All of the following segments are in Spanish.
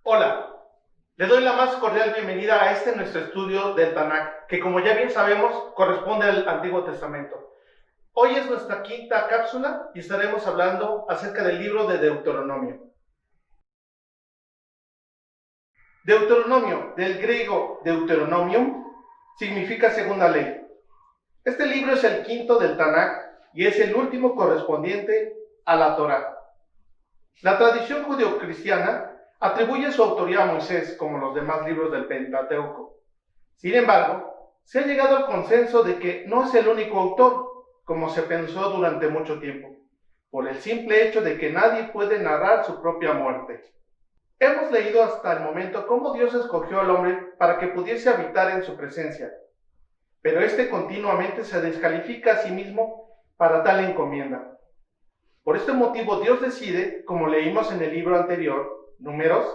Hola, le doy la más cordial bienvenida a nuestro estudio del Tanakh, que como ya bien sabemos, corresponde al Antiguo Testamento. Hoy es nuestra quinta cápsula y estaremos hablando acerca del libro de Deuteronomio. Deuteronomio, del griego Deuteronomium, significa segunda ley. Este libro es el quinto del Tanakh y es el último correspondiente a la Torá. La tradición judeocristiana atribuye su autoría a Moisés, como los demás libros del Pentateuco. Sin embargo, se ha llegado al consenso de que no es el único autor, como se pensó durante mucho tiempo, por el simple hecho de que nadie puede narrar su propia muerte. Hemos leído hasta el momento cómo Dios escogió al hombre para que pudiese habitar en su presencia, pero éste continuamente se descalifica a sí mismo para tal encomienda. Por este motivo, Dios decide, como leímos en el libro anterior, Números,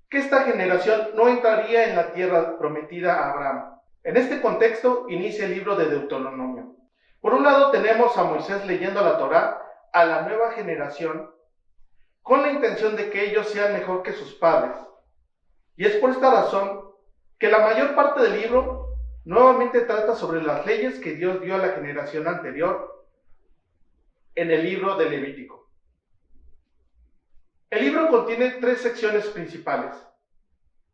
que esta generación no entraría en la tierra prometida a Abraham. En este contexto inicia el libro de Deuteronomio. Por un lado tenemos a Moisés leyendo la Torá a la nueva generación con la intención de que ellos sean mejor que sus padres. Y es por esta razón que la mayor parte del libro nuevamente trata sobre las leyes que Dios dio a la generación anterior en el libro de Levítico. El libro contiene tres secciones principales.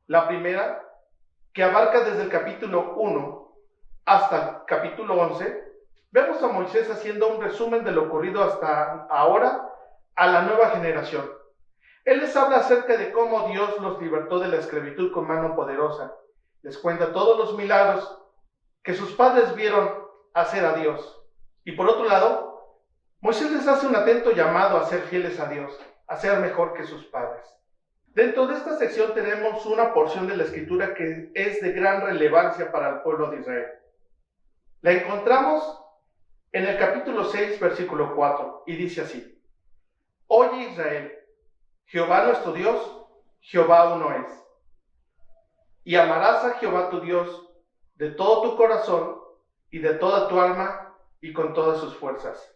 La primera, que abarca desde el capítulo 1 hasta el capítulo 11, vemos a Moisés haciendo un resumen de lo ocurrido hasta ahora a la nueva generación. Él les habla acerca de cómo Dios los libertó de la esclavitud con mano poderosa. Les cuenta todos los milagros que sus padres vieron hacer a Dios. Y por otro lado, Moisés les hace un atento llamado a ser fieles a Dios, a ser mejor que sus padres. Dentro de esta sección tenemos una porción de la Escritura que es de gran relevancia para el pueblo de Israel. La encontramos en el capítulo 6, versículo 4, y dice así: Oye Israel, Jehová nuestro Dios, Jehová uno es. Y amarás a Jehová tu Dios de todo tu corazón y de toda tu alma y con todas sus fuerzas.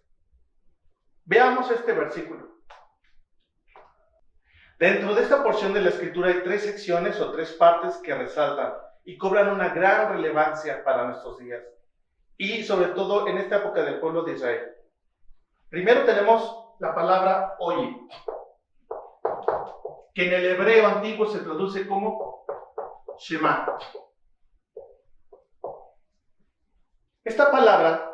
Veamos este versículo. Dentro de esta porción de la Escritura hay tres secciones o tres partes que resaltan y cobran una gran relevancia para nuestros días y sobre todo en esta época del pueblo de Israel. Primero tenemos la palabra oye, que en el hebreo antiguo se traduce como Shema. Esta palabra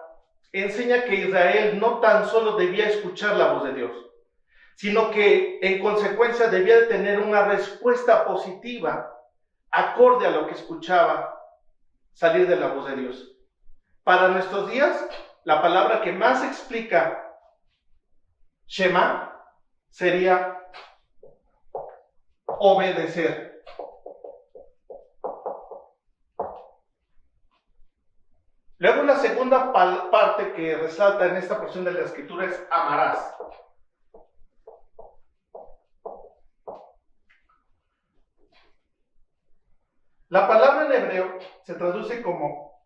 enseña que Israel no tan solo debía escuchar la voz de Dios, sino que en consecuencia debía de tener una respuesta positiva acorde a lo que escuchaba salir de la voz de Dios. Para nuestros días, la palabra que más explica Shema sería obedecer. Luego la segunda parte que resalta en esta porción de la Escritura es amarás. La palabra en hebreo se traduce como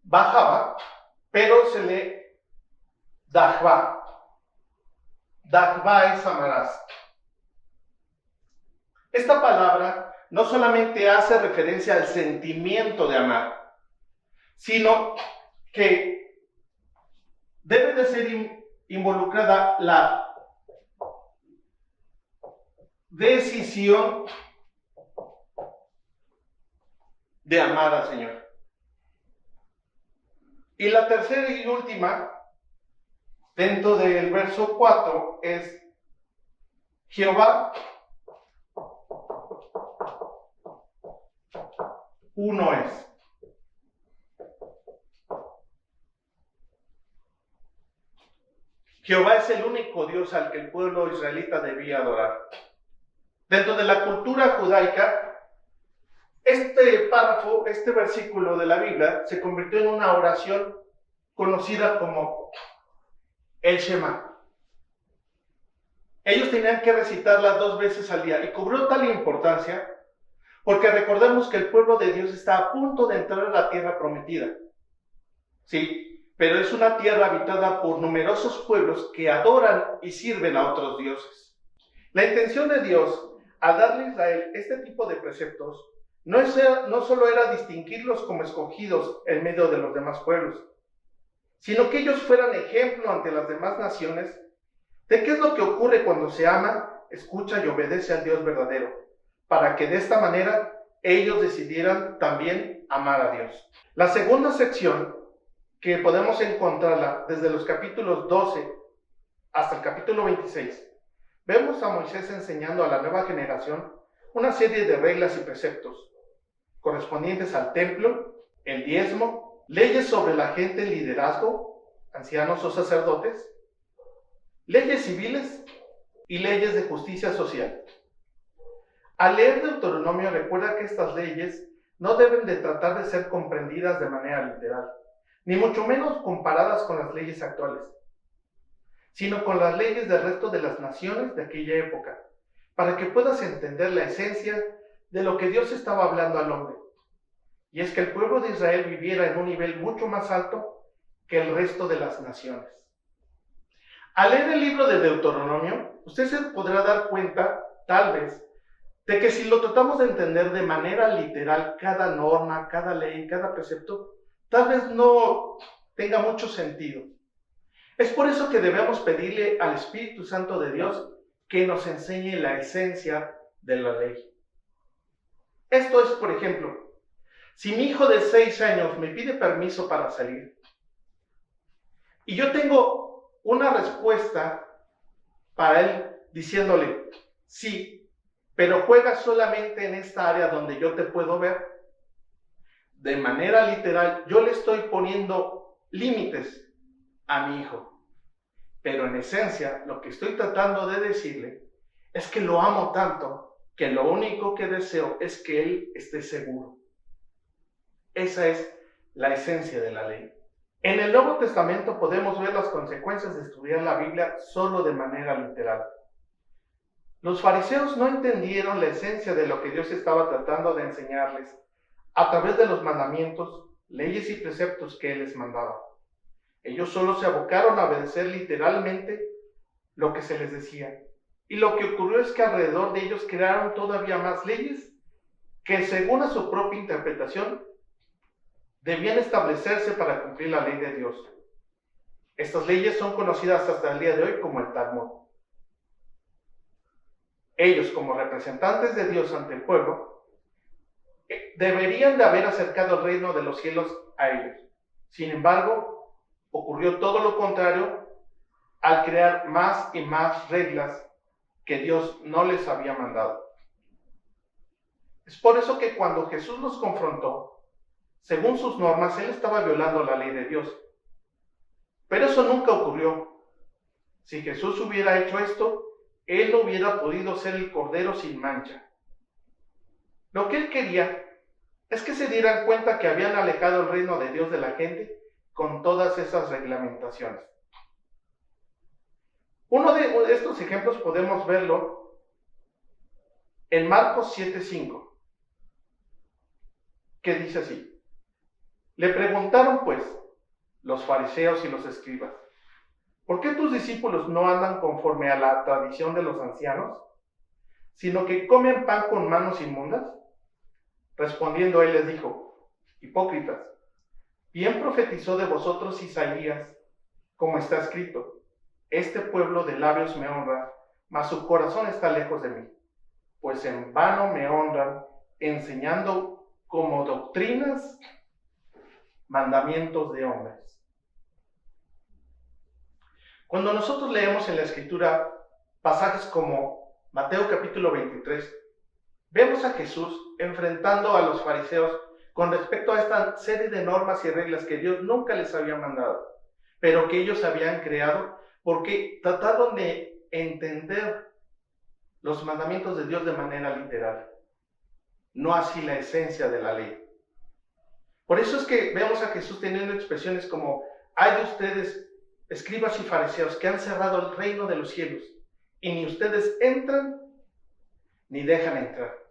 bajaba, pero se lee dahva. Dahva es amarás. Esta palabra no solamente hace referencia al sentimiento de amar, sino que debe de ser involucrada la decisión de amar al Señor. Y la tercera y última, dentro del verso 4, es Jehová uno es. Jehová es el único Dios al que el pueblo israelita debía adorar. Dentro de la cultura judaica, este párrafo, este versículo de la Biblia, se convirtió en una oración conocida como el Shema. Ellos tenían que recitarla 2 veces al día y cobró tal importancia porque recordemos que el pueblo de Dios está a punto de entrar a la tierra prometida. ¿Sí? pero es una tierra habitada por numerosos pueblos que adoran y sirven a otros dioses. La intención de Dios al darle a Israel este tipo de preceptos no solo era distinguirlos como escogidos en medio de los demás pueblos, sino que ellos fueran ejemplo ante las demás naciones de qué es lo que ocurre cuando se ama, escucha y obedece al Dios verdadero, para que de esta manera ellos decidieran también amar a Dios. La segunda sección, que podemos encontrarla desde los capítulos 12 hasta el capítulo 26, vemos a Moisés enseñando a la nueva generación una serie de reglas y preceptos correspondientes al templo, el diezmo, leyes sobre la gente en liderazgo, ancianos o sacerdotes, leyes civiles y leyes de justicia social. Al leer Deuteronomio, recuerda que estas leyes no deben de tratar de ser comprendidas de manera literal, ni mucho menos comparadas con las leyes actuales, sino con las leyes del resto de las naciones de aquella época, para que puedas entender la esencia de lo que Dios estaba hablando al hombre. Y es que el pueblo de Israel viviera en un nivel mucho más alto que el resto de las naciones. Al leer el libro de Deuteronomio, usted se podrá dar cuenta, tal vez, de que si lo tratamos de entender de manera literal, cada norma, cada ley, cada precepto, tal vez no tenga mucho sentido. Es por eso que debemos pedirle al Espíritu Santo de Dios que nos enseñe la esencia de la ley. Esto es, por ejemplo, si mi hijo de 6 años me pide permiso para salir y yo tengo una respuesta para él diciéndole, sí, pero juega solamente en esta área donde yo te puedo ver, de manera literal, yo le estoy poniendo límites a mi hijo. Pero en esencia, lo que estoy tratando de decirle es que lo amo tanto que lo único que deseo es que él esté seguro. Esa es la esencia de la ley. En el Nuevo Testamento podemos ver las consecuencias de estudiar la Biblia solo de manera literal. Los fariseos no entendieron la esencia de lo que Dios estaba tratando de enseñarles a través de los mandamientos, leyes y preceptos que Él les mandaba. Ellos solo se abocaron a obedecer literalmente lo que se les decía. Y lo que ocurrió es que alrededor de ellos crearon todavía más leyes que, según a su propia interpretación, debían establecerse para cumplir la ley de Dios. Estas leyes son conocidas hasta el día de hoy como el Talmud. Ellos, como representantes de Dios ante el pueblo, deberían de haber acercado el reino de los cielos a ellos. Sin embargo, ocurrió todo lo contrario al crear más y más reglas que Dios no les había mandado. Es por eso que cuando Jesús los confrontó, según sus normas, él estaba violando la ley de Dios. Pero eso nunca ocurrió. Si Jesús hubiera hecho esto, él no hubiera podido ser el Cordero sin mancha. Lo que él quería es que se dieran cuenta que habían alejado el reino de Dios de la gente con todas esas reglamentaciones. Uno de estos ejemplos podemos verlo en Marcos 7:5, que dice así: le preguntaron pues los fariseos y los escribas, ¿por qué tus discípulos no andan conforme a la tradición de los ancianos, sino que comen pan con manos inmundas? Respondiendo él les dijo, hipócritas, bien profetizó de vosotros Isaías, como está escrito, este pueblo de labios me honra, mas su corazón está lejos de mí, pues en vano me honran, enseñando como doctrinas mandamientos de hombres. Cuando nosotros leemos en la Escritura pasajes como Mateo capítulo 23, vemos a Jesús enfrentando a los fariseos con respecto a esta serie de normas y reglas que Dios nunca les había mandado, pero que ellos habían creado porque trataron de entender los mandamientos de Dios de manera literal, no así la esencia de la ley. Por eso es que vemos a Jesús teniendo expresiones como, hay de ustedes, escribas y fariseos, que han cerrado el reino de los cielos, y ni ustedes entran, ni dejan entrar.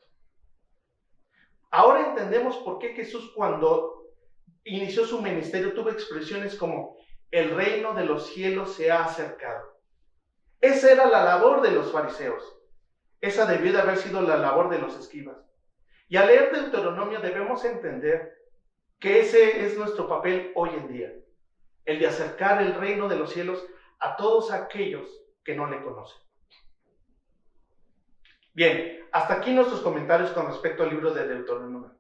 Ahora entendemos por qué Jesús, cuando inició su ministerio, tuvo expresiones como: el reino de los cielos se ha acercado. Esa era la labor de los fariseos. Esa debió de haber sido la labor de los escribas. Y al leer Deuteronomio debemos entender que ese es nuestro papel hoy en día, el de acercar el reino de los cielos a todos aquellos que no le conocen. Bien, hasta aquí nuestros comentarios con respecto al libro de Deuteronomio.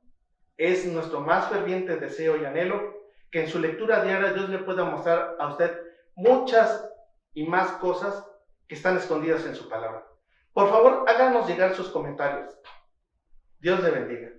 Es nuestro más ferviente deseo y anhelo que en su lectura diaria Dios le pueda mostrar a usted muchas y más cosas que están escondidas en su palabra. Por favor, háganos llegar sus comentarios. Dios le bendiga.